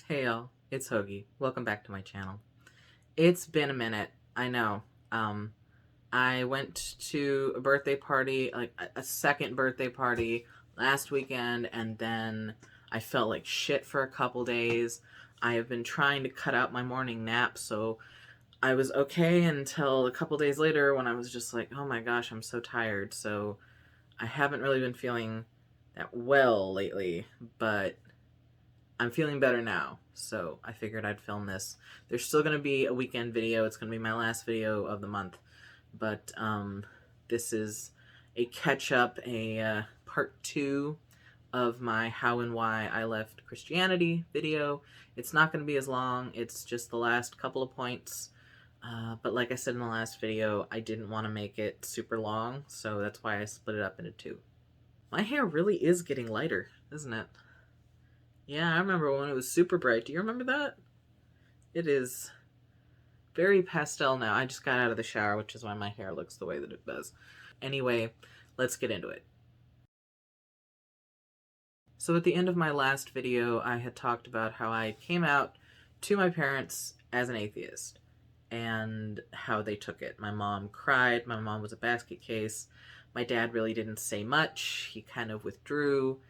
Hey y'all, it's Hoagie. Welcome back to my channel. It's been a minute, I know. Um, I went to a birthday party, like a second birthday party last weekend, and then I felt like shit for a couple days. I have been trying to cut out my morning nap, so I was okay until a couple days later when I was just like, oh my gosh, I'm so tired. So I haven't really been feeling that well lately, but I'm feeling better now, so I figured I'd film this. There's still going to be a weekend video. It's going to be my last video of the month, but this is a catch-up, a part 2 of my how and why I left Christianity video. It's not going to be as long. It's just the last couple of points, but like I said in the last video, I didn't want to make it super long, so that's why I split it up into 2. My hair really is getting lighter, isn't it? Yeah, I remember when it was super bright. Do you remember that? It is very pastel now. I just got out of the shower, which is why my hair looks the way that it does. Anyway, let's get into it. So at the end of my last video, I had talked about how I came out to my parents as an atheist and how they took it. My mom cried. My mom was a basket case. My dad really didn't say much. He kind of withdrew.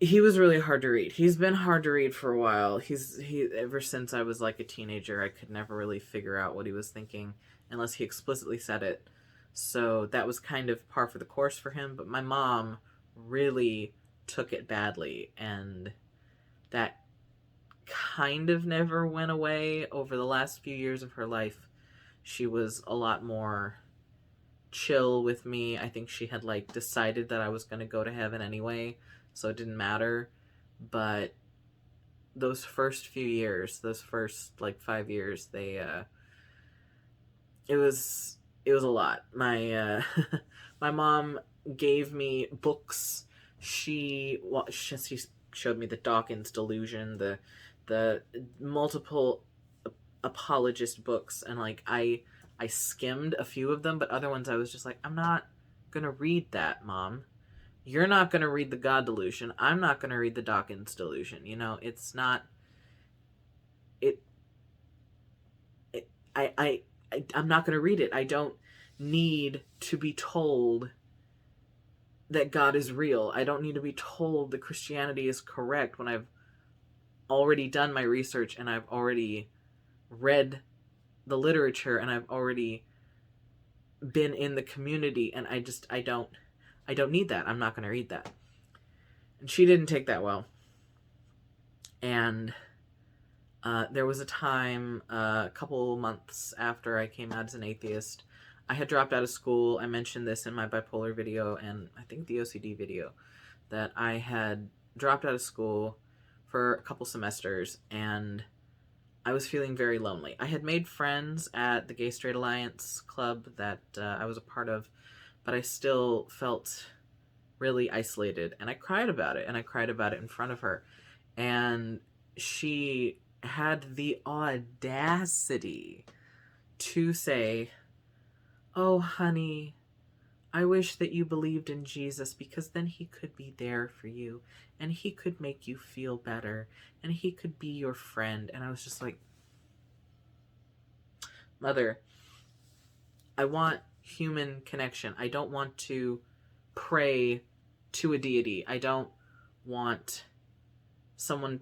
He was really hard to read. He's been hard to read for a while. He ever since I was like a teenager, I could never really figure out what he was thinking unless he explicitly said it. So that was kind of par for the course for him, but my mom really took it badly, and that kind of never went away over the last few years of her life. She was a lot more chill with me. I think she had like decided that I was going to go to heaven anyway, so it didn't matter. But those first few years, those first like 5 years, it was a lot. My my mom gave me books. She showed me the Dawkins Delusion, the multiple apologist books, and like I skimmed a few of them, but other ones I was just like, I'm not gonna read that, Mom. You're not gonna read the God Delusion. I'm not gonna read the Dawkins Delusion. You know, it's not. It. it I'm not gonna read it. I don't need to be told that God is real. I don't need to be told that Christianity is correct when I've already done my research and I've already read the literature and I've already been in the community, and I don't need that. I'm not going to read that. And she didn't take that well. And there was a time, a couple months after I came out as an atheist, I had dropped out of school. I mentioned this in my bipolar video and I think the OCD video, that I had dropped out of school for a couple semesters, and I was feeling very lonely. I had made friends at the Gay Straight Alliance club that I was a part of, but I still felt really isolated, and I cried about it, and I cried about it in front of her. And she had the audacity to say, "Oh, honey, I wish that you believed in Jesus, because then he could be there for you and he could make you feel better and he could be your friend." And I was just like, Mother, I want human connection. I don't want to pray to a deity. I don't want someone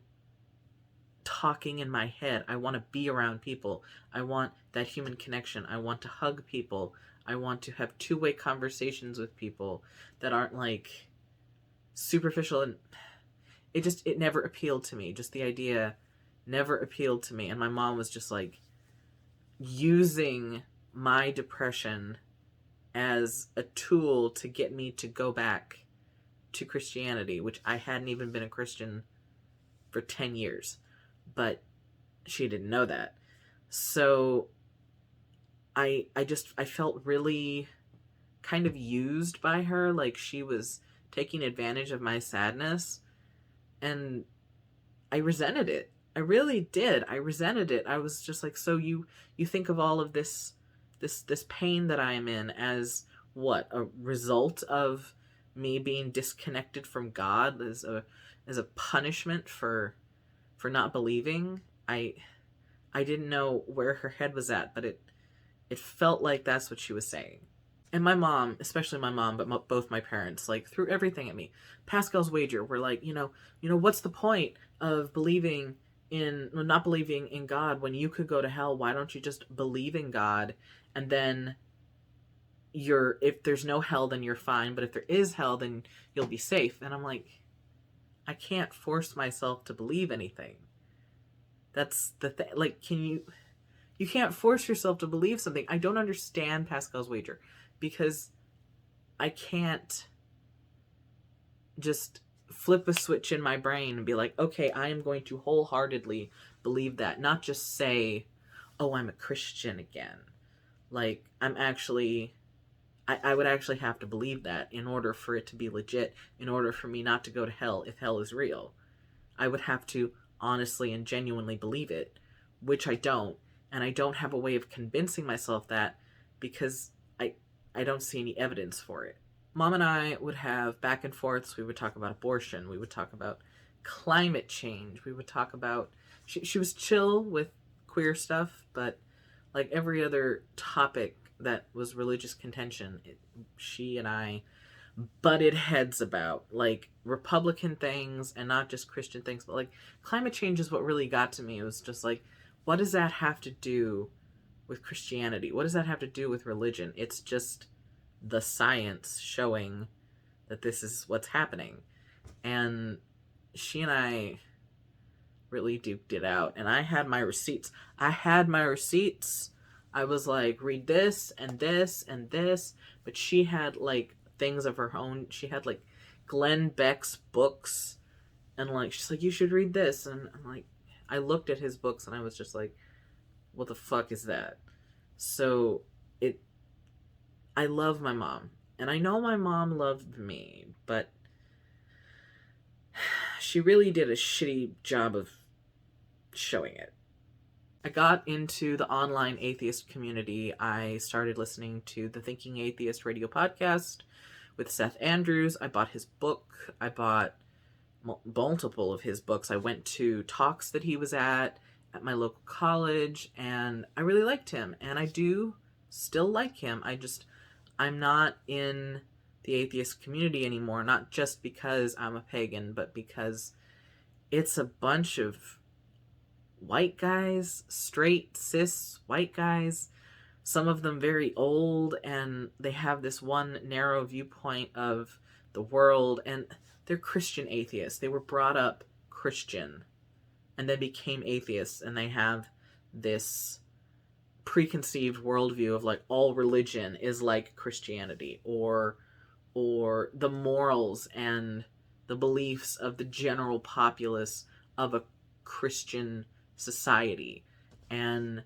talking in my head. I want to be around people. I want that human connection. I want to hug people. I want to have two-way conversations with people that aren't like superficial, and it never appealed to me. Just the idea never appealed to me. And my mom was just like using my depression as a tool to get me to go back to Christianity, which I hadn't even been a Christian for 10 years. But she didn't know that. So I felt really kind of used by her, like she was taking advantage of my sadness, and I resented it. I really did. I resented it. I was just like, so you think of all of this pain that I am in as what? A result of me being disconnected from God, as a punishment for for not believing. I didn't know where her head was at, but it felt like that's what she was saying. And my mom, especially my mom, but both my parents, like, threw everything at me. Pascal's wager were like, what's the point of believing in, well, not believing in God when you could go to hell? Why don't you just believe in God, and then if there's no hell, then you're fine, but if there is hell, then you'll be safe. And I'm like, I can't force myself to believe anything. That's the thing. Like, you can't force yourself to believe something. I don't understand Pascal's wager, because I can't just flip a switch in my brain and be like, okay, I am going to wholeheartedly believe that. Not just say, oh, I'm a Christian again. Like, I would actually have to believe that in order for it to be legit, in order for me not to go to hell if hell is real. I would have to honestly and genuinely believe it, which I don't. And I don't have a way of convincing myself that, because I don't see any evidence for it. Mom and I would have back and forths. We would talk about abortion. We would talk about climate change. We would talk about... She was chill with queer stuff, but like every other topic that was religious contention, she and I butted heads about, like Republican things and not just Christian things, but like climate change is what really got to me. It was just like, what does that have to do with Christianity? What does that have to do with religion? It's just the science showing that this is what's happening. And she and I really duked it out. And I had my receipts. I was like, read this and this and this. But she had like things of her own. She had like Glenn Beck's books. And like, she's like, you should read this. And I'm like, I looked at his books and I was just like, what the fuck is that? So I love my mom. And I know my mom loved me, but she really did a shitty job of showing it. I got into the online atheist community. I started listening to the Thinking Atheist radio podcast with Seth Andrews. I bought his book. I bought multiple of his books. I went to talks that he was at my local college, and I really liked him. And I do still like him. I'm not in the atheist community anymore, not just because I'm a pagan, but because it's a bunch of white guys, straight, cis white guys, some of them very old, and they have this one narrow viewpoint of the world, and they're Christian atheists. They were brought up Christian and then became atheists, and they have this preconceived worldview of like all religion is like Christianity, or the morals and the beliefs of the general populace of a Christian society. And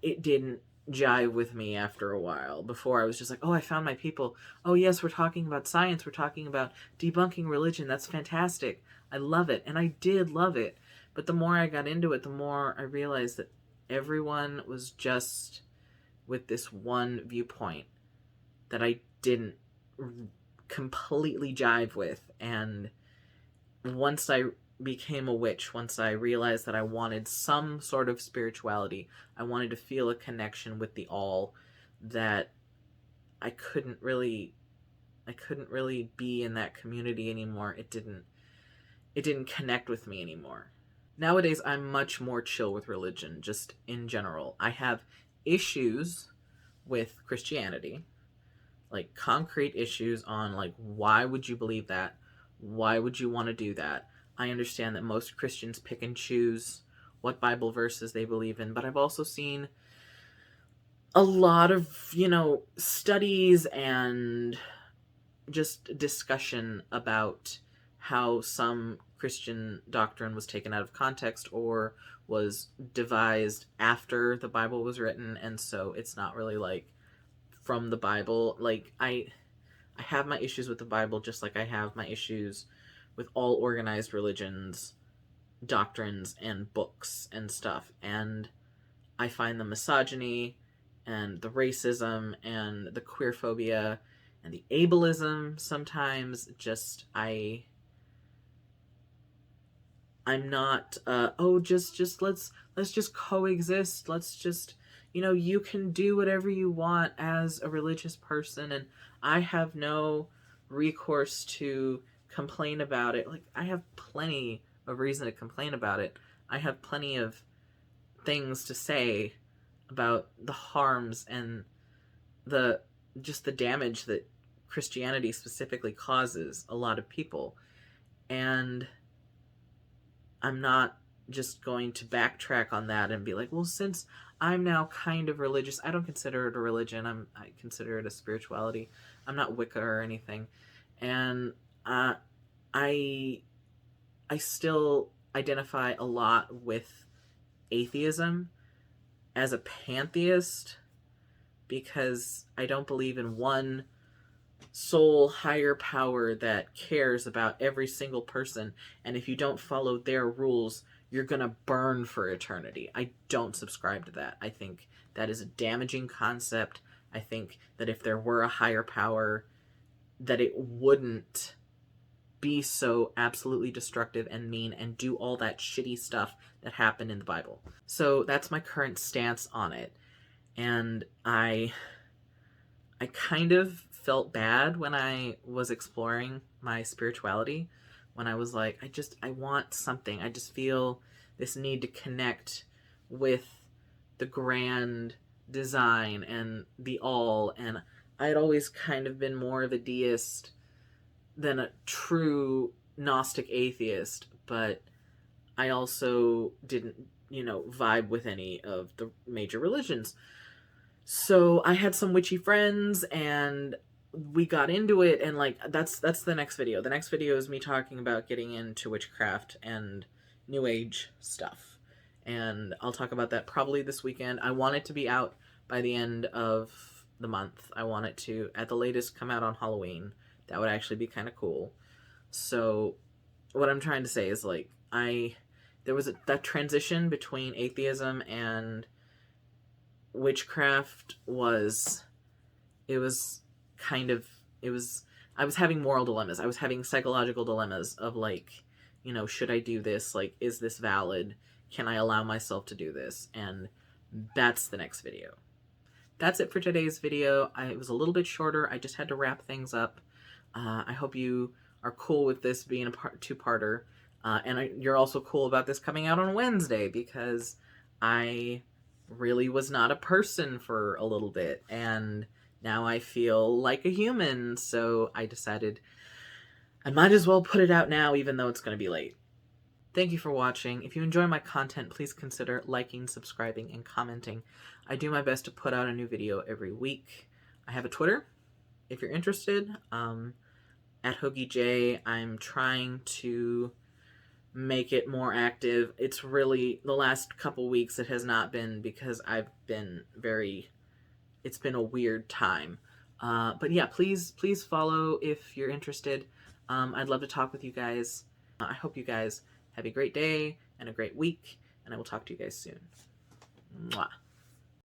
it didn't jive with me after a while. Before, I was just like, oh, I found my people. Oh yes, we're talking about science, we're talking about debunking religion. That's fantastic. I love it. And I did love it. But the more I got into it, the more I realized that everyone was just with this one viewpoint that I didn't completely jive with. And once I became a witch, once I realized that I wanted some sort of spirituality, I wanted to feel a connection with the all, that I couldn't really be in that community anymore. It didn't connect with me anymore. Nowadays, I'm much more chill with religion, just in general. I have issues with Christianity, like concrete issues on like, why would you believe that? Why would you want to do that? I understand that most Christians pick and choose what Bible verses they believe in, but I've also seen a lot of, studies and just discussion about how some Christian doctrine was taken out of context or was devised after the Bible was written, and so it's not really like from the Bible. Like, I have my issues with the Bible, just like I have my issues with all organized religions, doctrines, and books and stuff. And I find the misogyny and the racism and the queerphobia and the ableism sometimes just, I I'm not, oh, just let's just coexist. Let's just, you can do whatever you want as a religious person, and I have no recourse to complain about it. Like, I have plenty of reason to complain about it. I have plenty of things to say about the harms and the just the damage that Christianity specifically causes a lot of people. And I'm not just going to backtrack on that and be like, well, since I'm now kind of religious, I don't consider it a religion. I consider it a spirituality. I'm not Wicca or anything, and I I still identify a lot with atheism as a pantheist because I don't believe in one sole higher power that cares about every single person, and if you don't follow their rules, you're gonna burn for eternity. I don't subscribe to that. I think that is a damaging concept. I think that if there were a higher power, that it wouldn't be so absolutely destructive and mean and do all that shitty stuff that happened in the Bible. So that's my current stance on it. And I kind of felt bad when I was exploring my spirituality, when I was like, I want something. I just feel this need to connect with the grand design and the all. And I had always kind of been more of a deist than a true Gnostic atheist, but I also didn't, vibe with any of the major religions. So I had some witchy friends and we got into it, and like that's the next video. The next video is me talking about getting into witchcraft and new age stuff. And I'll talk about that probably this weekend. I want it to be out by the end of the month. I want it to at the latest come out on Halloween. That would actually be kind of cool. So what I'm trying to say is like there was that transition between atheism and witchcraft was it was kind of it was I was having moral dilemmas. I was having psychological dilemmas of like, should I do this? Like, is this valid? Can I allow myself to do this? And that's the next video. That's it for today's video. It was a little bit shorter. I just had to wrap things up. I hope you are cool with this being a two-parter. You're also cool about this coming out on Wednesday because I really was not a person for a little bit, and now I feel like a human, so I decided I might as well put it out now even though it's going to be late. Thank you for watching. If you enjoy my content, please consider liking, subscribing, and commenting. I do my best to put out a new video every week. I have a Twitter, if you're interested, at HoagieJ. I'm trying to make it more active. It's really, the last couple weeks it has not been because it's been a weird time. But yeah, please follow if you're interested. I'd love to talk with you guys. I hope you guys have a great day and a great week, and I will talk to you guys soon. Mwah.